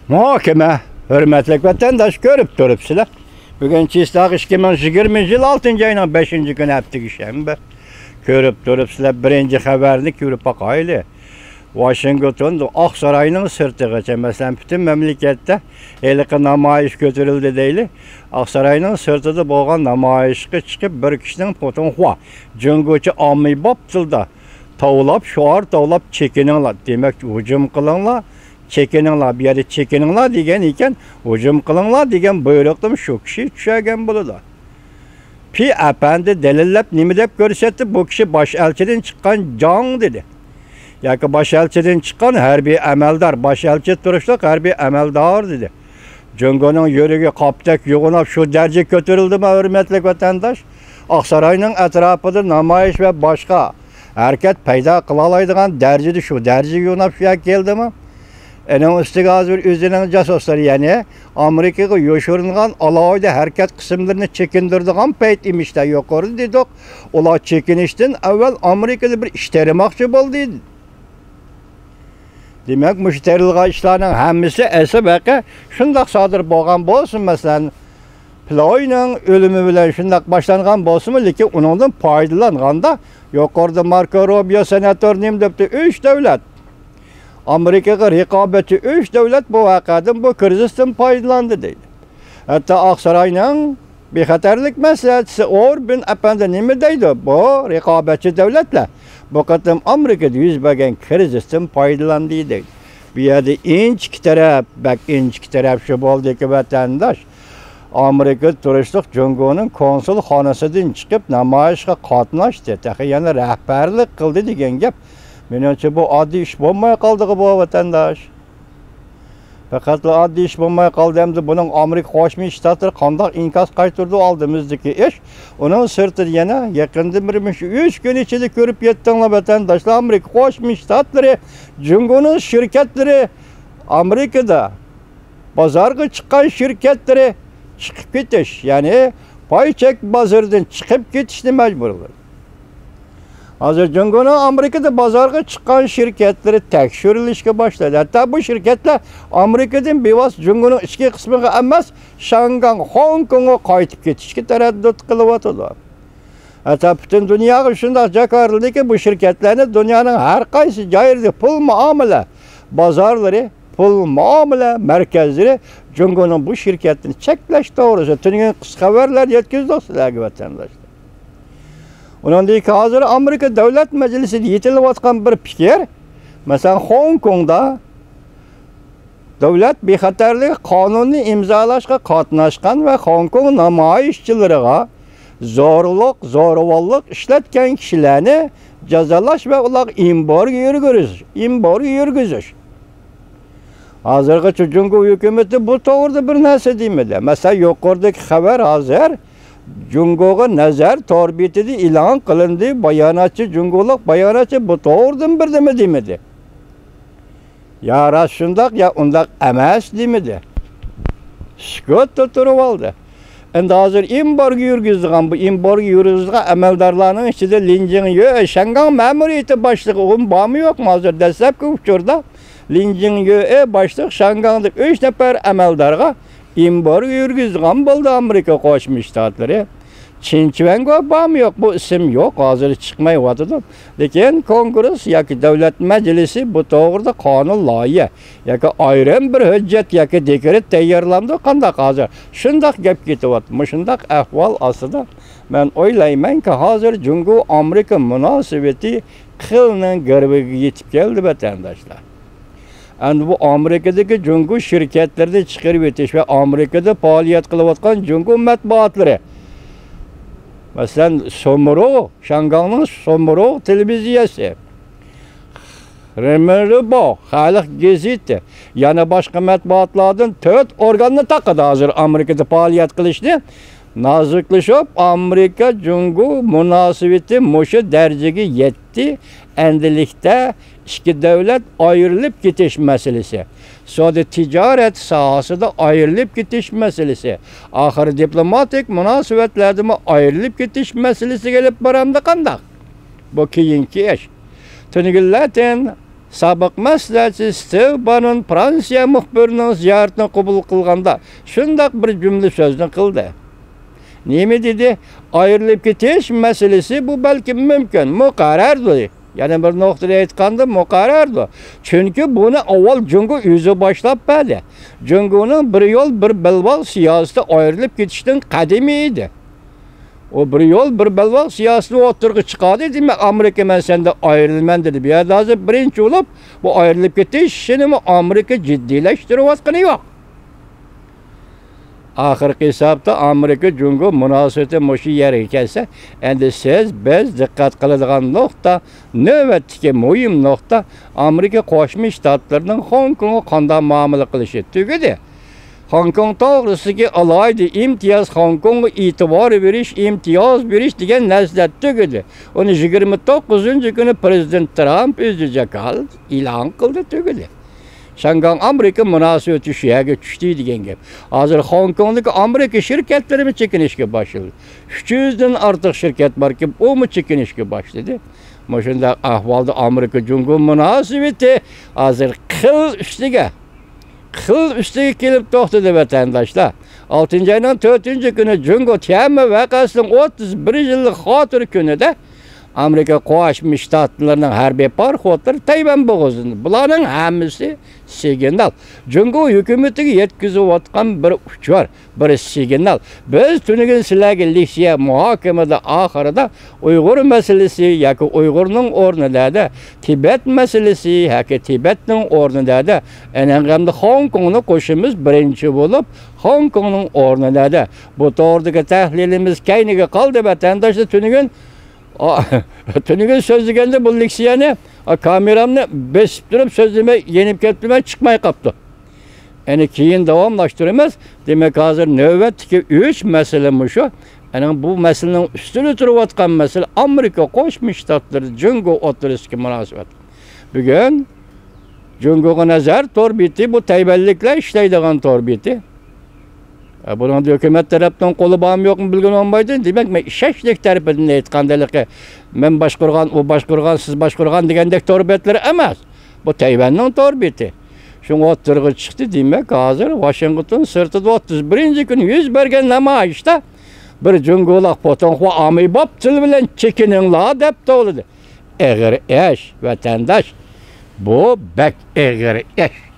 Muhakeme, hürmetli vatandaş görüp durupsizlar. Bugün Çistak 2020 yıl 6. ayının 5. günü hafta işembe. Görüp durupsizlar birinci haberini görüp bakaylı. Washington'da Aksaray'ın sırtıgacha mesela bütün memlekette eliki namoyish götürüldü deyli. Aksaray'ın sırtıda bo'lgan namoyishga chiqib bir kishining fotoğrafı jungochi ommiy boptilda tavlab şuar tavlab chekininglar demak hujum qilinglar chekininglar bu yerda chekininglar degan ekan hujum qilinglar degan buyruqni shu kishi tushagan bo'ladi. Pi apandi dalillab nima deb ko'rsatdi, bu kishi bosh elchidan chiqqan jang dedi. Yoki bosh elchidan chiqqan harbiy amaldor, bosh elchi turishliq harbiy amaldor dedi. Jungoning yuragi qopdak yo'g'inab shu daraja ko'tarildimi, hurmatli vatandosh? Oqsaroyning atrofida namoyish va boshqa harakat paydo qila oladigan darajada shu darajaga yo'nab shu keldimi? Ening ustiga hozir o'zining jasuslari, ya'ni Amerikaga yo'shirilgan alohida harakat qismlarini chekindiradigan payt emishda yuqori dedik. Ular chekinishdan avval Amerikada bir ish taramoqchi bo'ldi. Demek müşterilik işlerinin hemmisi esebeke şundak sadır boğan bolsun mesela Ploy'nın ölümü bilen şundak başlangan bolsun mu ki onundan faydalanğanda yukarıda Marco Rubio senatör nim depti 3 devlet Amerika'ya rekabeti 3 devlet bu vakadın bu krizisten faydalandı değil. Hatta Aksaray'ın bir xatarlik meselesi Orbin efendi nimi deydi bu rekabetçi devletle. Bu kadar Amerika'da yüz bergen krizisten faydalandı deydi. Bir yerde inç taraf, bak inç taraf şu oldu ki vatandaş Amerika turistlik jungoning konsul xonasidan chiqib namoyishga qatnashdi. Yani rahbarlik qildi degan gap. Menimcha bu oddiy ish bo'lmay qoldi bu vatandash. Fakat adli iş bulmaya kaldığımızda bunun Amerika Qo'shma Shtatlari qanday inkas qaytirdi oldimizdagi ish. Onun sırtı yana yakında birmiş 3 gün içinde görüp yettiğinler vatandaşlar Amerika Qo'shma Shtatlari jungoning şirketleri Amerika'da bozorga chiqqan şirketleri chiqib ketish, ya'ni paychek bozordan chiqib ketishni majburladi. Hozir jungoning Amerika'da bozorga chiqqan şirketleri tekshirilishga başladı. Hatta bu şirketler Amerika'dan bevos jungoning ichki qismiga emas, Shanghai, Hong Kongga qaytib ketishga taraddud qilyaptilar. Hatta bütün dunyoga shunday jakarildi bu şirketlarni dunyoning har qaysi joyida pul muomala bozorlari, pul muomala markazlari jungoning bu şirketini cheklash to'g'risida tungi qisqa xabarlar yetkazdik sizlarga vatandoshlar. Ondan ki hazır Amerika Devlet Meclisi'de yetilayotgan bir fikir, mesela Hong Kong'da devlet bexatarlik qonunni imzolashga qatnashgan ve Hong Kong namoyishchilariga zo'ravonlik ishlatgan kishilarni jazolash ve ular embargo yurgizish. Hozirgacha Jungo hukumati bu to'g'rida bir narsa demadi. Mesela yuqoridagi xabar hozir Jungoga nazar torbitida e'lon qilindi. Bayonotchi Jungolik bayonotchi bu to'g'ridan birdimi demadi. Ya rost shundoq ya undaq emas demadi. Sukut turib oldi. Endi hozir embargo yurgizgan bu embargo yurgizgan amaldorlarning ichida Lin Jingyue Shanghai ma'muriyati boshlig'i bormi yo'qmi hozir dastlabki uchurda Lin Jingyue boshliq Shanghai'da 3 nafar amaldorga embargo yurgizgan bo'ldi Amerika Qo'shma Shtatlari. Chinchuanga bormi yo'q, bu ism yo'q, hozir chiqmayotdi. Lekin Kongress yoki Davlat Majlisi bu to'g'rida qonun loyiha yoki ayrim bir hujjat yoki dekret tayyorlandi qanday hozir. Shundoq gap ketyapti. Shundoq ahvol ostida men o'ylaymanki hozir Jungo Amerika munosabati qilning garbiga yetib keldi vatandoshlar. Endi bu Amerikadagi jungo şirketlerini chiqarib o'tish va Amerikada faoliyat qilayotgan jungo matbuotlari. Masalan, Somoro, Shanghaining Somoro televiziyasi, Remerbo, Xalq gazeti, yana boshqa matbuotlardan 4 organni taqadi hozir Amerikada faoliyat qilishni. Naziklashib Amerika jungo munosabati mushu darajaga yetdi. Endilikda ikki davlat ayrılıp ketish meselesi, soda ticaret sahasida ayrılıp ketish meselesi, ahir diplomatik munosabatlarda ayrılıp ketish meselesi gelip baramda qandaq. Bu keyinki ish. Tungillatin Sabık maslahatçı Steve Bannon Fransiya muhbirinin ziyaretini kabul kılganda şundak bir cümle sözünü kıldı. Nemi dedi? Ayrılıp ketiş meselesi bu belki mümkün, mukarrardı. Yani bir noktada aytganda mukarrardı. Çünkü bunu avval Cungu yüzü başlap berdi. Cungu'nun bir yol bir belbal siyaseti ayrılıp ketişten kademiydi. O bir yol bir belbal siyaseti oturgu çıkardı demek Amerika men sende ayrılman dedi. Bir yerde hazır birinci olup bu ayrılıp ketiş işini Amerika ciddileştirip atkanı yok. Ahirki hesapta Amerika Cungu münasebeti moşu yere gelse, endi siz biz dikkat kıladigan nokta, növbetdeki mühim nokta Amerika Qo'shma Shtatlarının Hong Kong'a qanday muomala qilishi tugadi. Hong Kong to'g'risidagi alohida imtiyoz Hong Kong'a e'tibor berish, imtiyoz berish degan narsa tugadi. Uni 29-kuni Prezident Trump o'zi jakal e'lon qildi tugadi. Şangan Amerika münasebeti şu yerge düştü degan gap. Hazır Hong Kong'daki Amerika şirketleri mi çekinişke başladı? 300'den artık şirket var ki o mu çekinişke başladı? Maşında ahvalda Amerika Cungu münasebeti hazır kıl üstüge kelip to'xtadi vatandaşlar. 6. ayının 4. günü Cungu Tianme vakasının 31 yıllık hatır günüde Amerika Qo'shma Shtatlarının harbiy parxodlari Tayvan bo'g'ozini. Bularning hammasi signal. Cungu hukumatiga yetkazayotgan bir uch var, bir signal. Biz tunigan sizlarga leksiya muhokamada oxirida Uyg'ur masalasi yoki Uyg'urning o'rnida Tibet masalasi yoki Tibetning o'rnida anaqamda Hong Kongni qo'shimiz birinchi bo'lib Hong Kongning o'rnida bu to'g'ridagi tahlilimiz kayniga qoldi vatandoshlar tunigan sözlegende bu leksiyani kameramni besib turib sözleme yenip ketmay chiqmay qapti. Yani keyin davomlashtiramiz. Demek hozir navbatdagi 3 masala shu. Yani bu masalaning ustida turayotgan masala Amerika Qo'shma Shtatlari Cungu o'tirisidagi munosabat. Bugun Cunguga nazar to'rbiti bu tayvanliklar ishlaydigan to'rbiti. Bunun hükümet tarafından kolu bağım yok mu bilgin olmaydı. Demek ben işeşlik tarafından aytgandaligi men başkurgan, o başkurgan, siz başkurgan degandek torbetleri emas. Bu Tayvan'ın torbeti. Şun oturgu çıktı demek hazır Washington sırtida 31. gün yüz bergen namoyishda bir Cungulaq potonxu amibop til bilan chekininglar deb to'ldi. Eg'ir esh vatandosh. Bu bek eg'ir esh.